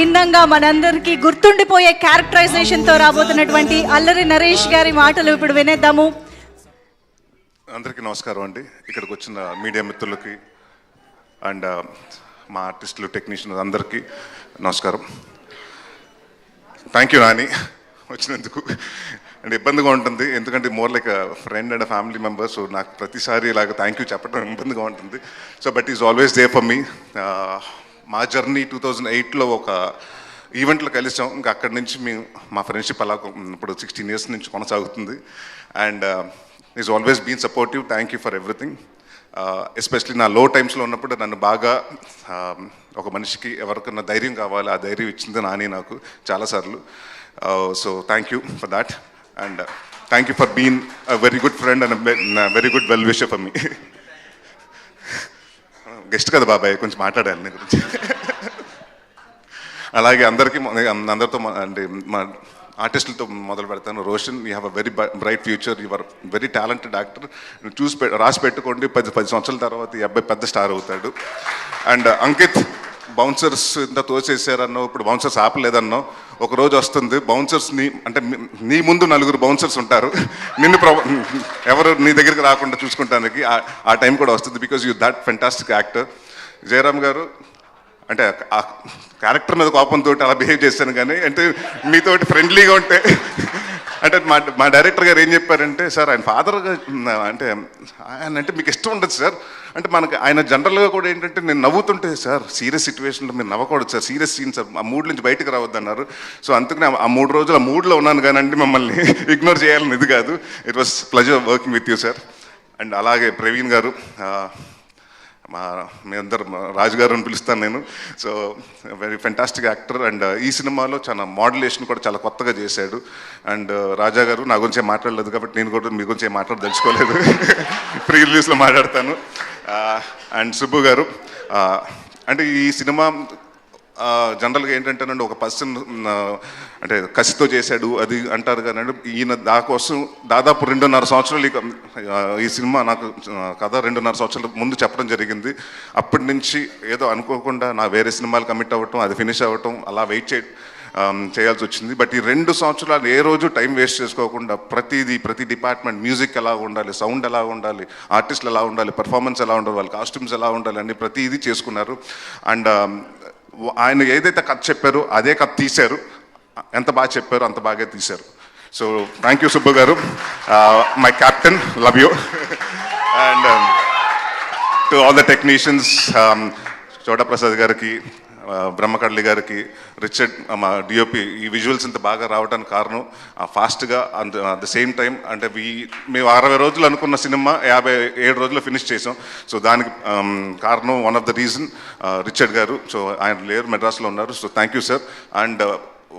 భిన్నంగా మనందరికీ గుర్తుండిపోయే క్యారెక్టరైజేషన్ తో రాబోతున్నటువంటి అల్లరి నరేష్ గారి మాటలు ఇప్పుడు వినేద్దాము. అందరికీ నమస్కారం అండి. ఇక్కడికి వచ్చిన మీడియా మిత్రులకి అండ్ మా ఆర్టిస్టులు, టెక్నీషియన్స్ అందరికీ నమస్కారం. థ్యాంక్ యూ నాని వచ్చినందుకు. అండ్ ఇబ్బందిగా ఉంటుంది, ఎందుకంటే more like friend and family member. So నాకు ప్రతిసారి ఇలాగ థ్యాంక్ యూ చెప్పడం ఇబ్బందిగా ఉంటుంది. So but is always they for me. మా జర్నీ 2008లో ఒక ఈవెంట్లో కలిసాం. ఇంకా అక్కడి నుంచి మా ఫ్రెండ్షిప్ అలా ఇప్పుడు 16 years నుంచి కొనసాగుతుంది. And is always been supportive. Thank you for everything. Especially నా లో టైమ్స్లో ఉన్నప్పుడు నన్ను బాగా ఒక మనిషికి ఎవరికన్నా ధైర్యం కావాలి, ఆ ధైర్యం ఇచ్చింది నాని నాకు చాలాసార్లు. So thank you for that. And thank you for been a very good friend and very good well wisher for me. Guest కదా బాబాయ్, కొంచెం మాట్లాడాలి నీ గురించి. అలాగే అందరితో అంటే మా ఆర్టిస్టులతో మొదలు పెడతాను. Roshan, you have a very bright future. You are very talented actor. రాసి పెట్టుకోండి, 10 సంవత్సరాల తర్వాత ఈ అబ్బాయి పెద్ద స్టార్ అవుతాడు. అండ్ అంకిత్, బౌన్సర్స్ ఇంత తోసేసారన్నో, ఇప్పుడు బౌన్సర్స్ ఆపలేదన్నో, ఒక రోజు వస్తుంది బౌన్సర్స్ని అంటే నీ ముందు 4 బౌన్సర్స్ ఉంటారు, నిన్ను ఎవరు నీ దగ్గరికి రాకుండా చూసుకుంటానికి ఆ టైం కూడా వస్తుంది. Because you that fantastic actor. Jayaram గారు, అంటే ఆ క్యారెక్టర్ మీద కోపంతో అలా బిహేవ్ చేశాను, కానీ అంటే మీతోటి ఫ్రెండ్లీగా ఉంటే అంటే మా డైరెక్టర్ గారు ఏం చెప్పారంటే, సార్ ఆయన ఫాదర్గా అంటే ఆయన అంటే మీకు ఇష్టం ఉండదు సార్ అంటే మనకి ఆయన జనరల్గా కూడా ఏంటంటే నేను నవ్వుతుంటే, సార్ సీరియస్ సిచ్యువేషన్లో మీరు నవ్వకూడదు సార్, సీరియస్ సీన్ సార్, ఆ మూడ్ నుంచి బయటకు రావద్దు అన్నారు. సో అందుకని ఆ 3 రోజులు ఆ మూడ్లో ఉన్నాను కానీ మిమ్మల్ని ఇగ్నోర్ చేయాలని ఇది కాదు. It was pleasure working with you sir. And అలాగే ప్రవీణ్ గారు, మీ అందరు రాజు గారు అని పిలుస్తాను నేను. So very fantastic actor. And ఈ సినిమాలో చాలా మోడ్యులేషన్ కూడా చాలా కొత్తగా చేశాడు. అండ్ రాజా గారు, నా గురించి మాట్లాడలేదు కాబట్టి నేను కూడా మీ గురించి మాట్లాడదలుచుకోలేదు, ప్రీ రిలీజ్లో మాట్లాడతాను. అండ్ సుబ్బు గారు, అంటే ఈ సినిమా జనరల్గా ఏంటంటేనండి, ఒక పర్సన్ అంటే కసితో చేశాడు అది అంటారు కానీ ఈయన దాకోసం దాదాపు 2.5 సంవత్సరాలు ఈ సినిమా నాకు కథ 2.5 సంవత్సరాల ముందు చెప్పడం జరిగింది. అప్పటి నుంచి ఏదో అనుకోకుండా నా వేరే సినిమాలు కమిట్ అవ్వటం, అది ఫినిష్ అవ్వటం, అలా వెయిట్ చేయాల్సి వచ్చింది. బట్ ఈ 2 సంవత్సరాలు ఏ రోజు టైం వేస్ట్ చేసుకోకుండా ప్రతి డిపార్ట్మెంట్, మ్యూజిక్ ఎలా ఉండాలి, సౌండ్ ఎలా ఉండాలి, ఆర్టిస్టులు ఎలా ఉండాలి, పర్ఫార్మెన్స్ ఎలా ఉండాలి, వాళ్ళ కాస్ట్యూమ్స్ ఎలా ఉండాలి అని ప్రతిదీ చేసుకున్నారు. అండ్ ఆయన ఏదైతే కథ చెప్పారో అదే కథ తీశారు. ఎంత బాగా చెప్పారో అంత బాగా తీశారు. సో థ్యాంక్ యూ సుబ్బు గారు, my captain, love you. And to all the technicians, చోటా ప్రసాద్ గారికి, బ్రహ్మకడ్లి గారికి, రిచర్డ్ మా డిఓపి, ఈ విజువల్స్ ఇంత బాగా రావడానికి కారణం ఫాస్ట్గా అట్ ద సేమ్ టైం అంటే మేము 60 రోజులు అనుకున్న సినిమా 57 రోజుల్లో ఫినిష్ చేసాం. సో దానికి కారణం one of the reason Richard గారు. సో ఆయన లేరు, మెడ్రాస్లో ఉన్నారు. So thank you sir. And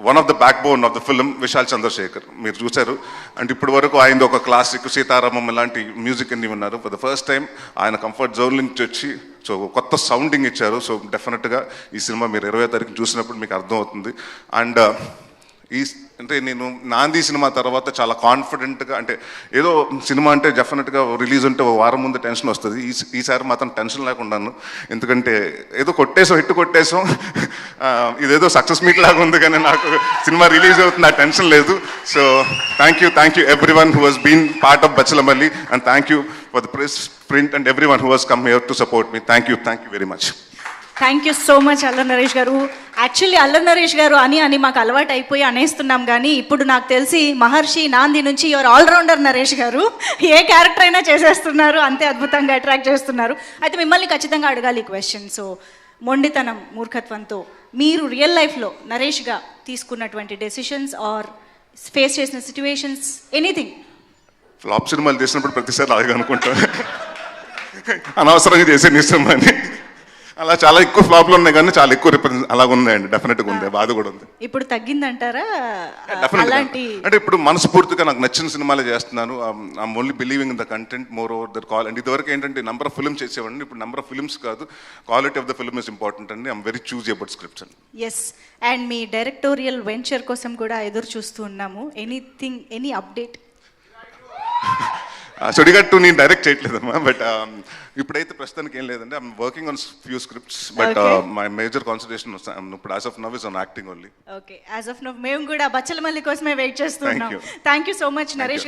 one of the backbone of the film Vishal Chandrasekhar, మీరు చూశారు. అండ్ ఇప్పటి వరకు ఆయన ఒక క్లాసిక్, సీతారామం ఇలాంటి మ్యూజిక్ అన్ని ఉన్నారు. ఫర్ ద ఫస్ట్ టైం ఆయన కంఫర్ట్ జోన్ నుంచి వచ్చి సో కొత్త సౌండింగ్ ఇచ్చారు. సో డెఫినెట్గా ఈ సినిమా మీరు 20వ తారీఖు చూసినప్పుడు మీకు అర్థమవుతుంది. అండ్ అంటే నేను నాంది సినిమా తర్వాత చాలా కాన్ఫిడెంట్గా, అంటే ఏదో సినిమా అంటే డెఫినెట్గా రిలీజ్ ఉంటే ఒక వారం ముందు టెన్షన్ వస్తుంది. ఈసారి మాత్రం టెన్షన్ లేకుండాను, ఎందుకంటే ఏదో హిట్ కొట్టేసాం, ఇదేదో సక్సెస్ మీట్ లాగా ఉంది, కానీ నాకు సినిమా రిలీజ్ అవుతుంది, ఆ టెన్షన్ లేదు. So thank you everyone who has been part of Bachhala Malli, and thank you for the press, print and everyone who has come here to support me. Thank you very much. Thank you so much Allari Naresh గారు. Actually అల్లరి నరేష్ గారు అని మాకు అలవాటు అయిపోయి అనేస్తున్నాం, కానీ ఇప్పుడు నాకు తెలిసి మహర్షి, నాంది నుంచి యువర్ ఆల్రౌండర్ నరేష్ గారు. ఏ క్యారెక్టర్ అయినా చేసేస్తున్నారు, అంతే అద్భుతంగా అట్రాక్ట్ చేస్తున్నారు. అయితే మిమ్మల్ని ఖచ్చితంగా అడగాలి ఈ క్వశ్చన్. సో మొండితనం, మూర్ఖత్వంతో మీరు రియల్ లైఫ్లో నరేష్గా తీసుకున్నటువంటి డెసిషన్స్ ఆర్ ఫేస్ చేసిన సిచ్యువేషన్స్, ఎనీథింగ్? ఫ్లాప్ సినిమాలు చేసినప్పుడు ప్రతిసారి అలాగే అనుకుంటాను, అనవసరంగా చేసే సినిమాని. అలా చాలా ఎక్కువ ఫ్లాప్లు ఉన్నాయి, కానీ చాలా ఎక్కువ అలాగ ఉన్నాయండి. డెఫినెట్గా ఉంది, బాధ కూడా ఉంది. ఇప్పుడు తగ్గిందంటారా? అలాంటి అంటే ఇప్పుడు మనస్ఫూర్తిగా నాకు నచ్చిన సినిమాలే చేస్తున్నాను. I'm only believing in the content more over the call. And ఇదివరకు ఏంటంటే నెంబర్ ఆఫ్ ఫిల్మ్స్ చేసేవాడిని, ఇప్పుడు నెంబర్ ఆఫ్ ఫిల్మ్స్ కాదు, quality of the film is important అండి. I'm very choose about scripts అండి. ఎస్, అండ్ మీ డైరెక్టోరియల్ వెంచర్ కోసం కూడా ఎదురు చూస్తూ ఉన్నాము. Any update? సుడిగట్టు నేను డైరెక్ట్ చేయట్లేదమ్మా, బట్ ఇప్పుడైతే ప్రస్తుతానికి ఏం లేదండి. I'm working on few scripts, but my major concentration ఇప్పుడు as of now is on acting only. Okay, as of now మేము కూడా బచ్చల మల్లి కోసమే వెయిట్ చేస్తున్నాం. Thank you. Thank you so much Naresh.